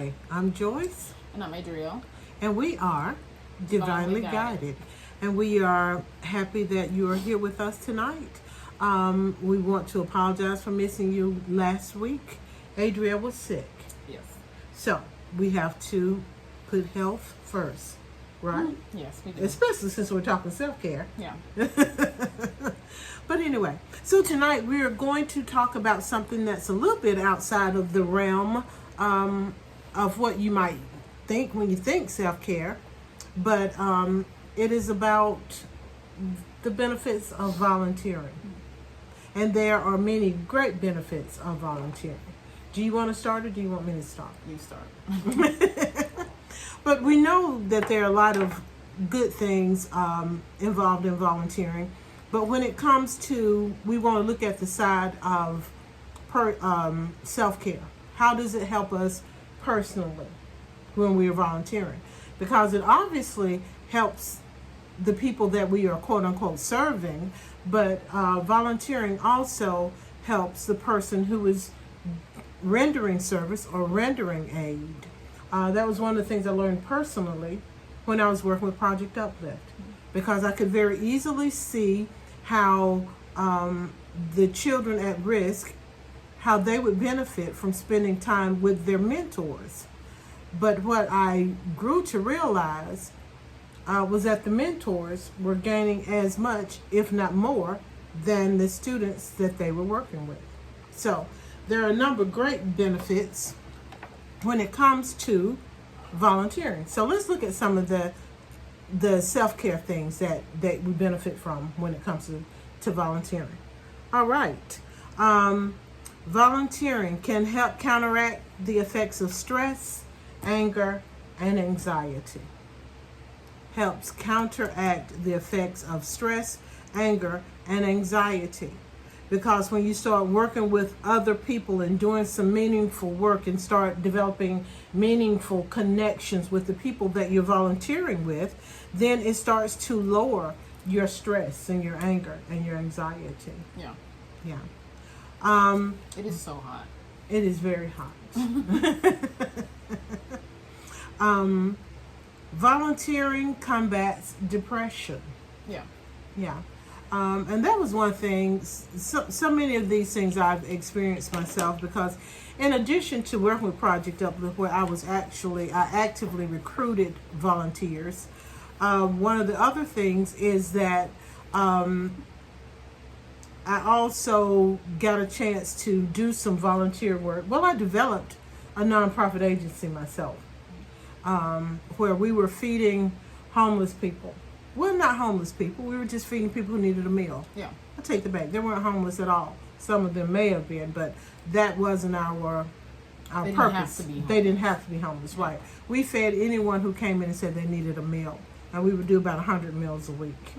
Hi, I'm Joyce, And I'm Adriel. and we are Divinely Guided. And we are happy that you are here with us tonight. We want to apologize for missing you last week. Adriel was sick. Yes. So we have to put health first, right? Yes, we do. Especially since we're talking self-care. Yeah. But anyway, so tonight we are going to talk about something that's a little bit outside of the realm of what you might think when you think self-care, but it is about the benefits of volunteering. And there are many great benefits of volunteering. Do you want to start or do you want me to start? You start. But we know that there are a lot of good things involved in volunteering. But when it comes to, we want to look at the side of self-care. How does it help us personally when we are volunteering? Because it obviously helps the people that we are quote unquote serving, but volunteering also helps the person who is rendering service or rendering aid. That was one of the things I learned personally when I was working with Project Uplift, because I could very easily see how the children at risk, how they would benefit from spending time with their mentors. But what I grew to realize was that the mentors were gaining as much, if not more, than the students that they were working with. So there are a number of great benefits when it comes to volunteering. So let's look at some of the self-care things that we benefit from when it comes to volunteering. All right. Volunteering can help counteract the effects of stress, anger, and anxiety. Helps counteract the effects of stress, anger, and anxiety. Because when you start working with other people and doing some meaningful work and start developing meaningful connections with the people that you're volunteering with, then it starts to lower your stress and your anger and your anxiety. Yeah. Yeah. It is so hot. It is very hot. Volunteering combats depression. Yeah. Yeah. And that was one thing, so many of these things I've experienced myself, because in addition to working with Project Uplift, where I actively recruited volunteers, one of the other things is that I also got a chance to do some volunteer work. Well, I developed a nonprofit agency myself, where we were feeding homeless people. Well, not homeless people. We were just feeding people who needed a meal. Yeah. I take that back. They weren't homeless at all. Some of them may have been, but that wasn't our They purpose. Didn't have to be homeless. They didn't have to be homeless, right? We fed anyone who came in and said they needed a meal, and we would do about 100 meals a week.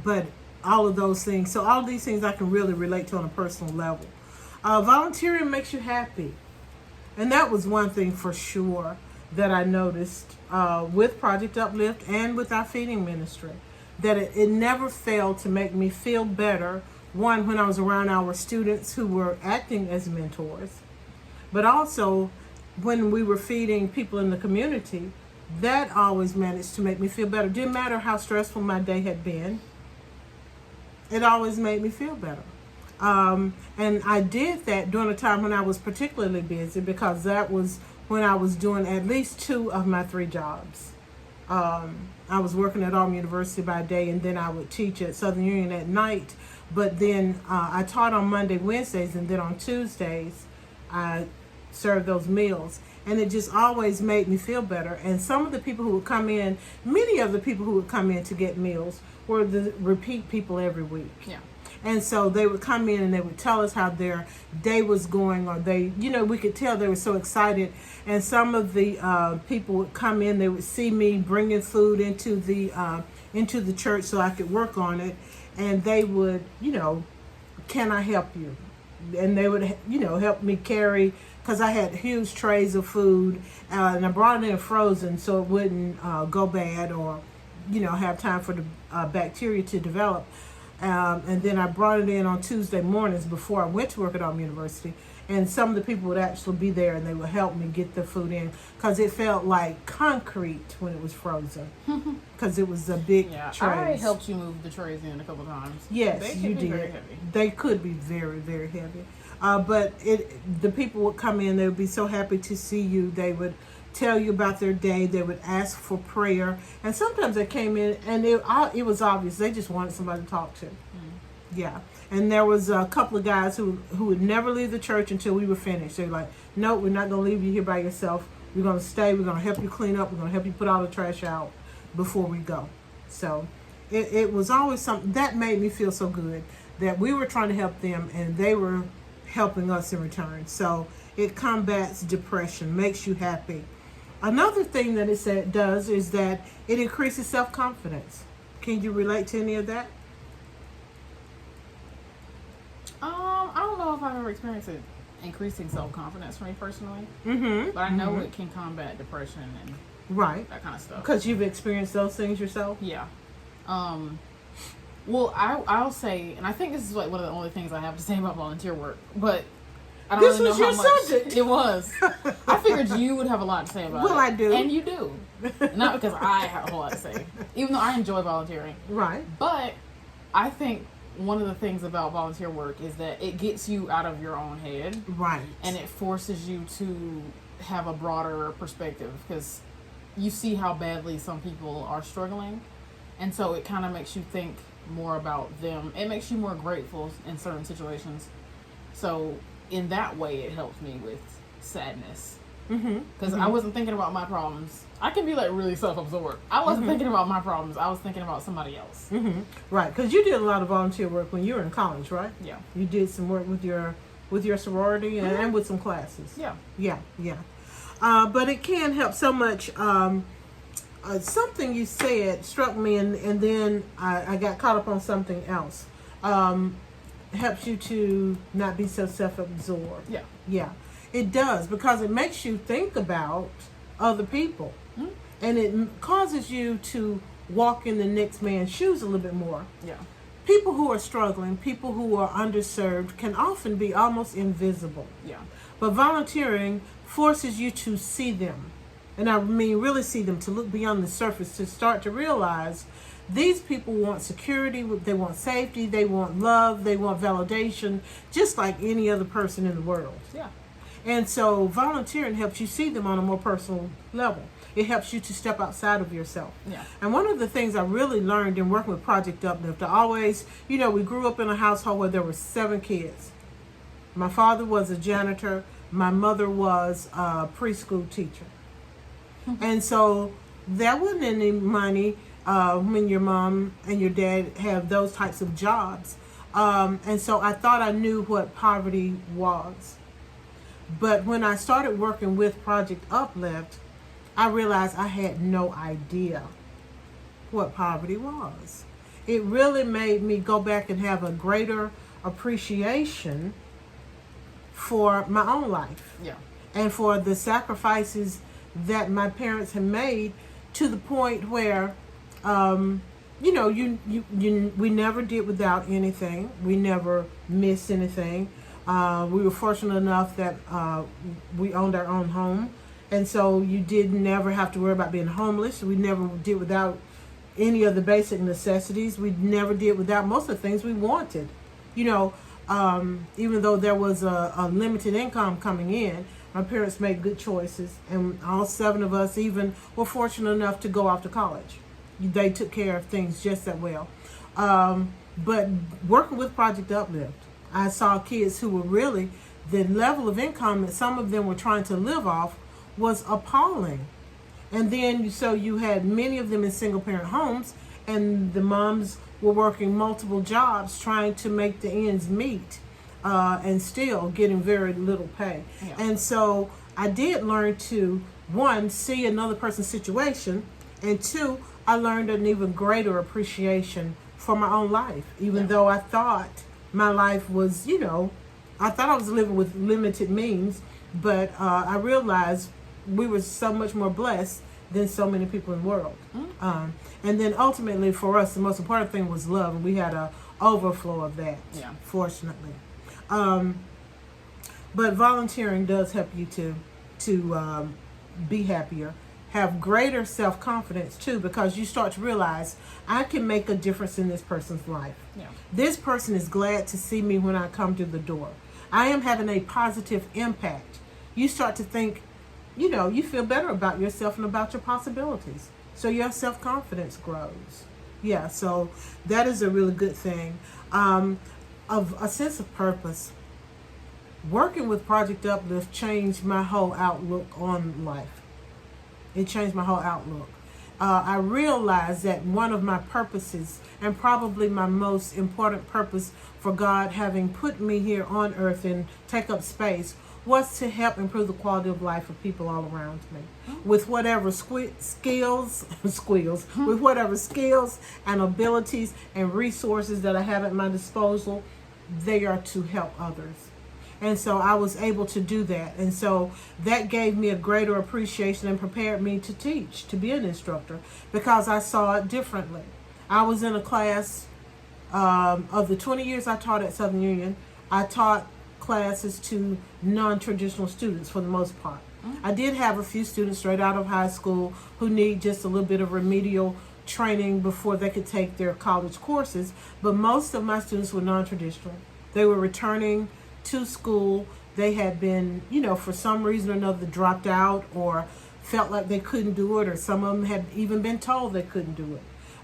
But all of those things, so all of these things I can really relate to on a personal level. Volunteering makes you happy, and that was one thing for sure that I noticed with Project Uplift and with our feeding ministry, that it never failed to make me feel better. One, when I was around our students who were acting as mentors, but also when we were feeding people in the community, that always managed to make me feel better. Didn't matter how stressful my day had been, it always made me feel better. And I did that during a time when I was particularly busy, because that was when I was doing at least 2 of my 3 jobs. I was working at Auburn University by day, and then I would teach at Southern Union at night. But then I taught on Monday, Wednesdays, and then on Tuesdays I served those meals. And it just always made me feel better. And some of the people who would come in, many of the people who would come in to get meals were the repeat people every week. Yeah. And so they would come in and they would tell us how their day was going, or we could tell they were so excited. And some of the people would come in, they would see me bringing food into the church so I could work on it. And they would, can I help you? And they would, help me carry, because I had huge trays of food, and I brought it in frozen so it wouldn't go bad or, have time for the bacteria to develop. And then I brought it in on Tuesday mornings before I went to work at Auburn University. And some of the people would actually be there and they would help me get the food in because it felt like concrete when it was frozen because it was a big tray. I helped you move the trays in a couple of times. Yes, they you be did. Very heavy. They could be very, very heavy. But the people would come in. They would be so happy to see you. They would tell you about their day. They would ask for prayer. And sometimes they came in and it was obvious. They just wanted somebody to talk to. Yeah. And there was a couple of guys who would never leave the church until we were finished. They were like, no, we're not going to leave you here by yourself. We're going to stay. We're going to help you clean up. We're going to help you put all the trash out before we go. So it was always something that made me feel so good that we were trying to help them and they were helping us in return. So it combats depression, makes you happy. Another thing that it does is that it increases self-confidence. Can you relate to any of that? I don't know if I've ever experienced it increasing self-confidence for me personally, Mm-hmm. but I know it can combat depression and Right. that kind of stuff. Because you've experienced those things yourself? Yeah. Well, I'll say, and I think this is like one of the only things I have to say about volunteer work, but I don't This really was know your how much subject. it was. I figured you would have a lot to say about it. Well, I do. And you do. Not because I have a whole lot to say, even though I enjoy volunteering. Right. But I think one of the things about volunteer work is that it gets you out of your own head. Right. And it forces you to have a broader perspective because you see how badly some people are struggling. And so it kind of makes you think more about them. It makes you more grateful in certain situations. So in that way, it helps me with sadness. Because I wasn't thinking about my problems. I can be like really self-absorbed. I wasn't thinking about my problems. I was thinking about somebody else. Right. Because you did a lot of volunteer work when you were in college, right? Yeah. You did some work with your sorority and with some classes. Yeah. Yeah. But it can help so much. Something you said struck me, and then I got caught up on something else. Helps you to not be so self-absorbed. Yeah. Yeah, it does because it makes you think about other people, and it causes you to walk in the next man's shoes a little bit more. Yeah. People who are struggling, people who are underserved, can often be almost invisible. Yeah. But volunteering forces you to see them. And I mean really see them, to look beyond the surface, to start to realize these people want security, they want safety, they want love, they want validation, just like any other person in the world. Yeah. And so volunteering helps you see them on a more personal level. It helps you to step outside of yourself. Yeah. And one of the things I really learned in working with Project Uplift, I always, we grew up in a household where there were 7 kids. My father was a janitor. My mother was a preschool teacher. And so there wasn't any money when your mom and your dad have those types of jobs. And so I thought I knew what poverty was. But when I started working with Project Uplift, I realized I had no idea what poverty was. It really made me go back and have a greater appreciation for my own life. Yeah. And for the sacrifices that my parents had made, to the point where, we never did without anything. We never missed anything. We were fortunate enough that we owned our own home. And so you did never have to worry about being homeless. We never did without any of the basic necessities. We never did without most of the things we wanted. Even though there was a limited income coming in, my parents made good choices, and all 7 of us even were fortunate enough to go off to college. They took care of things just that well. But working with Project Uplift, I saw kids who were really, the level of income that some of them were trying to live off was appalling. And then, so you had many of them in single parent homes, and the moms were working multiple jobs trying to make the ends meet. And still getting very little pay. Yeah. And so I did learn to, 1, see another person's situation, and 2, I learned an even greater appreciation for my own life, even though I thought my life was, I thought I was living with limited means, but I realized we were so much more blessed than so many people in the world. And then ultimately for us, the most important thing was love. And we had a overflow of that. Yeah. Fortunately. But volunteering does help you to be happier, have greater self-confidence too, because you start to realize I can make a difference in this person's life. Yeah. This person is glad to see me when I come through the door. I am having a positive impact. You start to think, you feel better about yourself and about your possibilities. So your self-confidence grows. Yeah, so that is a really good thing. Of a sense of purpose. Working with Project Uplift changed my whole outlook on life. It changed my whole outlook. I realized that one of my purposes, and probably my most important purpose for God having put me here on earth and take up space, was to help improve the quality of life of people all around me. With whatever skills and abilities and resources that I have at my disposal, they are to help others. And so I was able to do that. And so that gave me a greater appreciation and prepared me to teach, to be an instructor, because I saw it differently. I was in a class of the 20 years I taught at Southern Union. I taught classes to non-traditional students for the most part. I did have a few students straight out of high school who need just a little bit of remedial training before they could take their college courses, but most of my students were non-traditional. They were returning to school. They had been, for some reason or another dropped out or felt like they couldn't do it, or some of them had even been told they couldn't do it.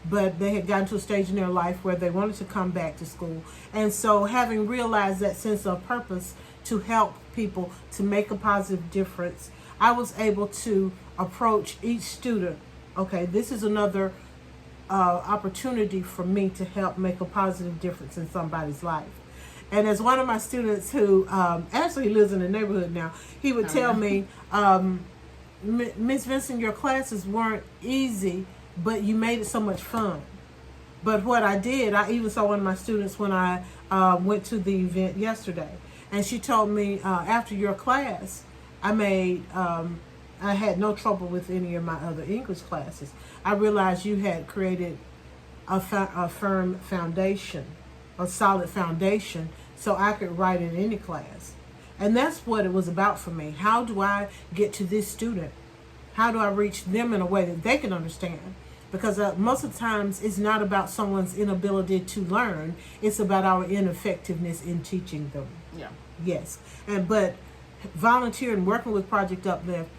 But they had gotten to a stage in their life where they wanted to come back to school. And so having realized that sense of purpose to help people, to make a positive difference, I was able to approach each student. Okay, this is another opportunity for me to help make a positive difference in somebody's life. And as one of my students who actually lives in the neighborhood now, he would tell me, Miss Vincent, your classes weren't easy, but you made it so much fun. But what I did, I even saw one of my students when I went to the event yesterday. And she told me, after your class, I had no trouble with any of my other English classes. I realized you had created a firm foundation, a solid foundation, so I could write in any class. And that's what it was about for me. How do I get to this student? How do I reach them in a way that they can understand? Because most of the times it's not about someone's inability to learn. It's about our ineffectiveness in teaching them. Yeah. Yes. But volunteering, working with Project Uplift,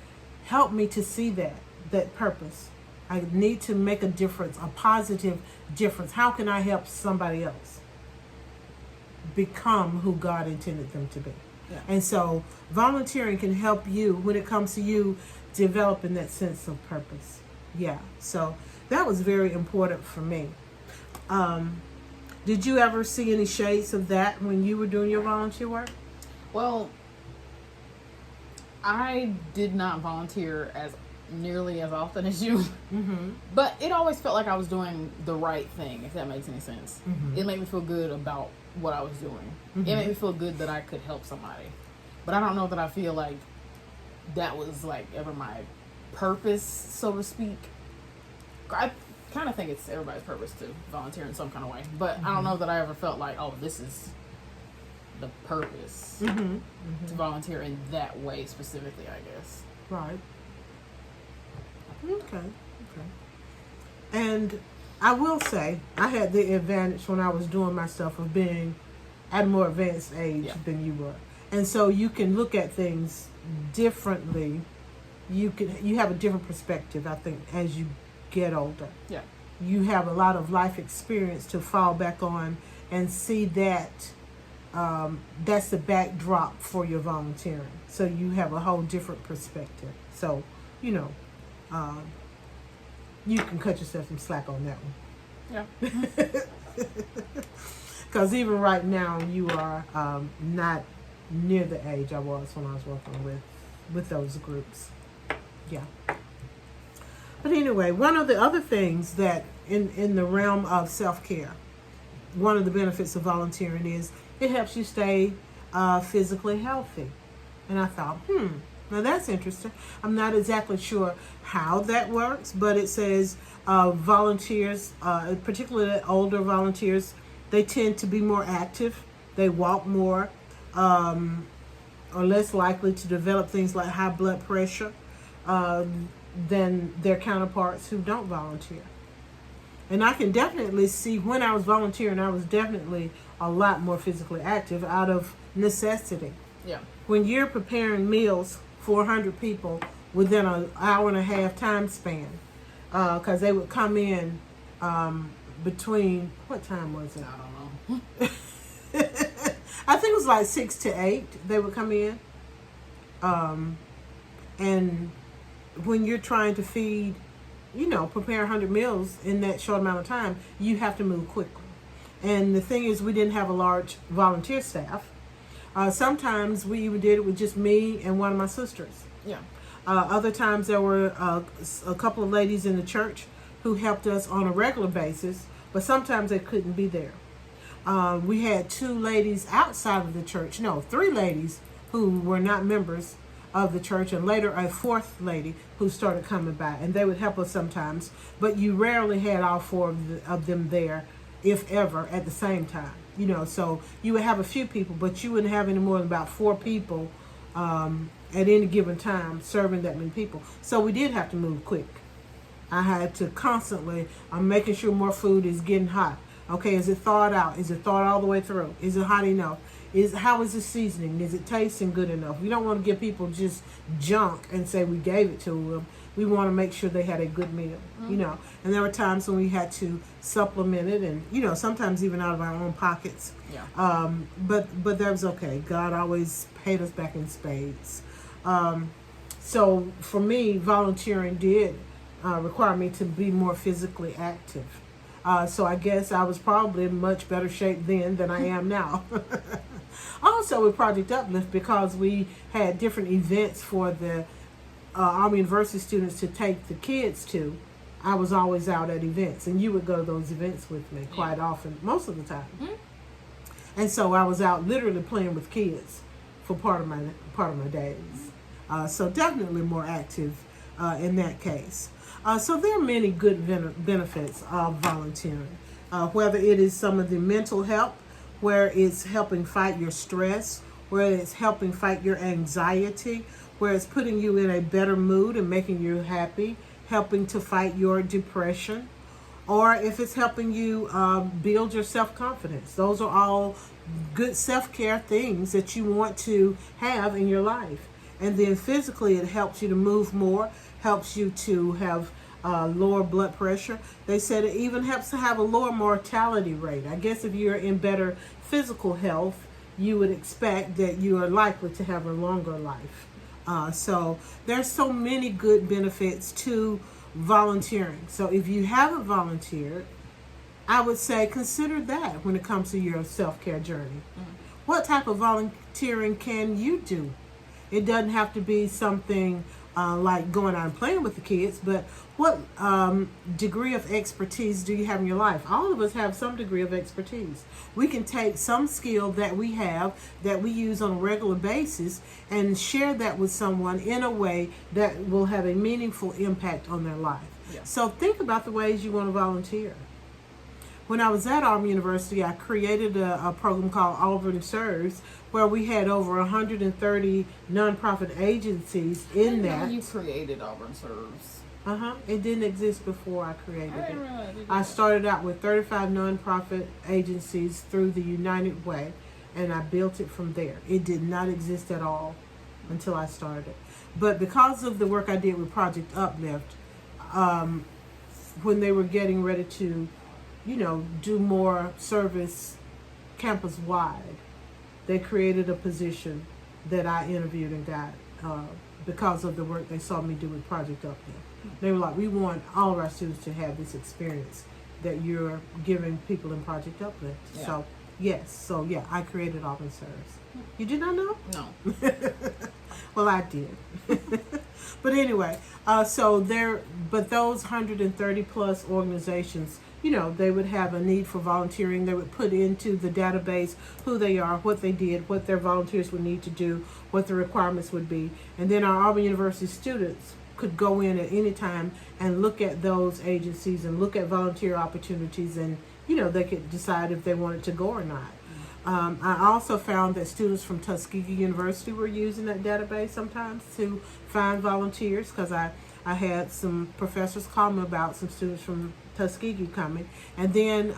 helped me to see that purpose. I need to make a difference, a positive difference. How can I help somebody else become who God intended them to be? Yeah. And so volunteering can help you when it comes to you developing that sense of purpose. Yeah. So that was very important for me. Did you ever see any shades of that when you were doing your volunteer work? Well, I did not volunteer as nearly as often as you, but it always felt like I was doing the right thing, if that makes any sense. It made me feel good about what I was doing. It made me feel good that I could help somebody. But I don't know that I feel like that was like ever my purpose, so to speak. I kind of think it's everybody's purpose to volunteer in some kind of way, but I don't know that I ever felt like, oh, this is the purpose to volunteer in that way specifically, I guess. Right. Okay. And I will say, I had the advantage when I was doing my stuff of being at a more advanced age than you were. And so you can look at things differently. You have a different perspective, I think, as you get older. Yeah. You have a lot of life experience to fall back on and see that that's the backdrop for your volunteering. So you have a whole different perspective. So, you can cut yourself some slack on that one. Yeah. Because even right now, you are not near the age I was when I was working with those groups. Yeah. But anyway, one of the other things that in the realm of self-care, one of the benefits of volunteering is it helps you stay physically healthy. And I thought, now that's interesting. I'm not exactly sure how that works, but it says volunteers, particularly older volunteers, they tend to be more active. They walk more, are less likely to develop things like high blood pressure than their counterparts who don't volunteer. And I can definitely see when I was volunteering, I was definitely a lot more physically active out of necessity. Yeah. When you're preparing meals for 100 people within an hour and a half time span, because they would come in between, what time was it? I don't know. I think it was like 6 to 8 they would come in. And when you're trying to feed, prepare 100 meals in that short amount of time, you have to move quickly. And the thing is, we didn't have a large volunteer staff. Sometimes we even did it with just me and one of my sisters. Yeah. Other times there were a couple of ladies in the church who helped us on a regular basis, but sometimes they couldn't be there. We had 2 ladies outside of the church, 3 ladies who were not members of the church, and later a 4th lady who started coming by, and they would help us sometimes, but you rarely had all 4 of them there, if ever, at the same time. So you would have a few people, but you wouldn't have any more than about 4 people at any given time serving that many people. So we did have to move quick. I had to constantly, I'm making sure more food is getting hot. Okay, is it thawed out? Is it thawed all the way through? Is it hot enough? How is the seasoning? Is it tasting good enough? We don't want to give people just junk and say we gave it to them. We want to make sure they had a good meal, And there were times when we had to supplement it, and sometimes even out of our own pockets. Yeah. But that was okay. God always paid us back in spades. So for me, volunteering did require me to be more physically active. So I guess I was probably in much better shape then than I am now. Also with Project Uplift, because we had different events for the Auburn University students to take the kids to, I was always out at events, and you would go to those events with me quite often, most of the time. Mm-hmm. And so I was out literally playing with kids for part of my days. So definitely more active in that case. So there are many good benefits of volunteering, whether it is some of the mental help, where it's helping fight your stress, where it's helping fight your anxiety, where it's putting you in a better mood and making you happy, helping to fight your depression, or if it's helping you build your self-confidence. Those are all good self-care things that you want to have in your life. And then physically, it helps you to move more, helps you to have lower blood pressure. They said it even helps to have a lower mortality rate. I guess if you're in better physical health, you would expect that you are likely to have a longer life. So there's so many good benefits to volunteering. So if you haven't volunteered, I would say consider that when it comes to your self-care journey. Mm-hmm. What type of volunteering can you do? It doesn't have to be something like going out and playing with the kids, but what degree of expertise do you have in your life? All of us have some degree of expertise. We can take some skill that we have, that we use on a regular basis, and share that with someone in a way that will have a meaningful impact on their life. Yeah. So think about the ways you want to volunteer. When I was at Auburn University, I created a program called Auburn Serves, where we had over 130 nonprofit agencies in that. You created Auburn Serves. It didn't exist before I created it. I That. started out with 35 nonprofit agencies through the United Way, and I built it from there. It did not exist at all until I started. But because of the work I did with Project Uplift, when they were getting ready to do more service campus-wide, they created a position that I interviewed and got because of the work they saw me do with Project Uplift. They were like, we want all of our students to have this experience that you're giving people in Project Uplift. Yeah. So, yes. I created Auburn Serves. You did not know? No. Well, I did. But anyway, but those 130 plus organizations, they would have a need for volunteering. They would put into the database who they are, what they did, what their volunteers would need to do, what the requirements would be. And then our Auburn University students could go in at any time and look at those agencies and look at volunteer opportunities and they could decide if they wanted to go or not. I also found that students from Tuskegee University were using that database sometimes to find volunteers, because I had some professors call me about some students from Tuskegee coming. And then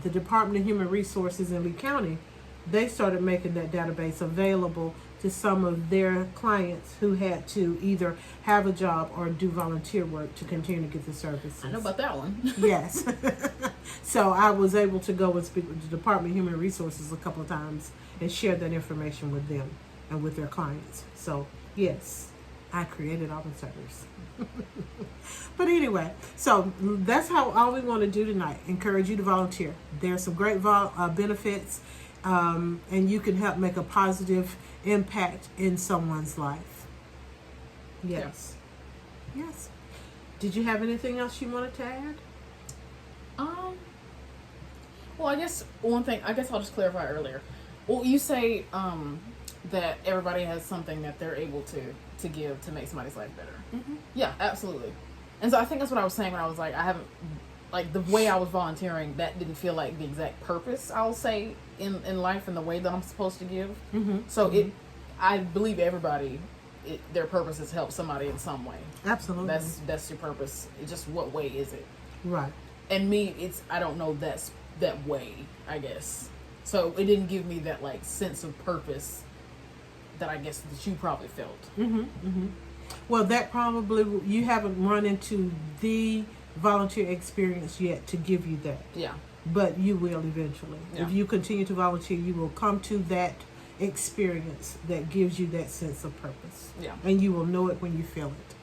the Department of Human Resources in Lee County, they started making that database available to some of their clients who had to either have a job or do volunteer work to continue to get the services. I know about that one. Yes. So I was able to go and speak with the Department of Human Resources a couple of times and share that information with them and with their clients. So yes, I created all the servers. But anyway, so that's how all we want to do tonight. Encourage you to volunteer. There's some great benefits, and you can help make a positive impact in someone's life. Yes. Yeah. Yes. Did you have anything else you wanted to add? Well, I guess one thing, I'll just clarify earlier. Well, you say that everybody has something that they're able to give to make somebody's life better. Mm-hmm. Yeah, absolutely. And so I think that's what I was saying when I was like, I haven't, like, the way I was volunteering, that didn't feel like the exact purpose, I'll say, in life and the way that I'm supposed to give. Mm-hmm. So I believe everybody, their purpose is to help somebody in some way. Absolutely. That's your purpose. It's just what way is it? Right. And me, I don't know that way, I guess. So it didn't give me that, like, sense of purpose that I guess that you probably felt. Mm-hmm. Mm-hmm. Well, that probably, you haven't run into the volunteer experience yet to give you that. Yeah. But you will eventually. Yeah. If you continue to volunteer, you will come to that experience that gives you that sense of purpose. Yeah. And you will know it when you feel it.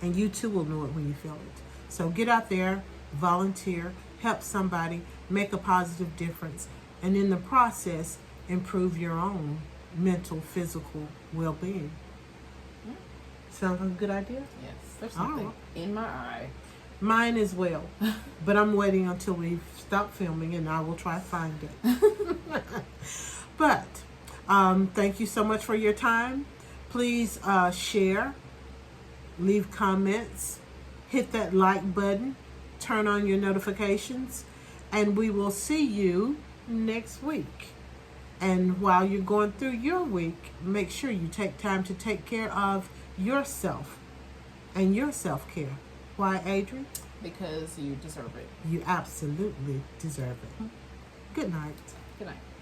And you too will know it when you feel it. So get out there, volunteer, help somebody, make a positive difference, and in the process, improve your own mental, physical well-being. Yeah. Sounds like a good idea? Yes. There's something right. in my eye. Mine as well. But I'm waiting until we stop filming and I will try to find it. But thank you so much for your time. Please share, leave comments, hit that like button, turn on your notifications, and we will see you next week. And while you're going through your week, make sure you take time to take care of yourself and your self-care. Why, Adrian? Because you deserve it. You absolutely deserve it. Good night. Good night.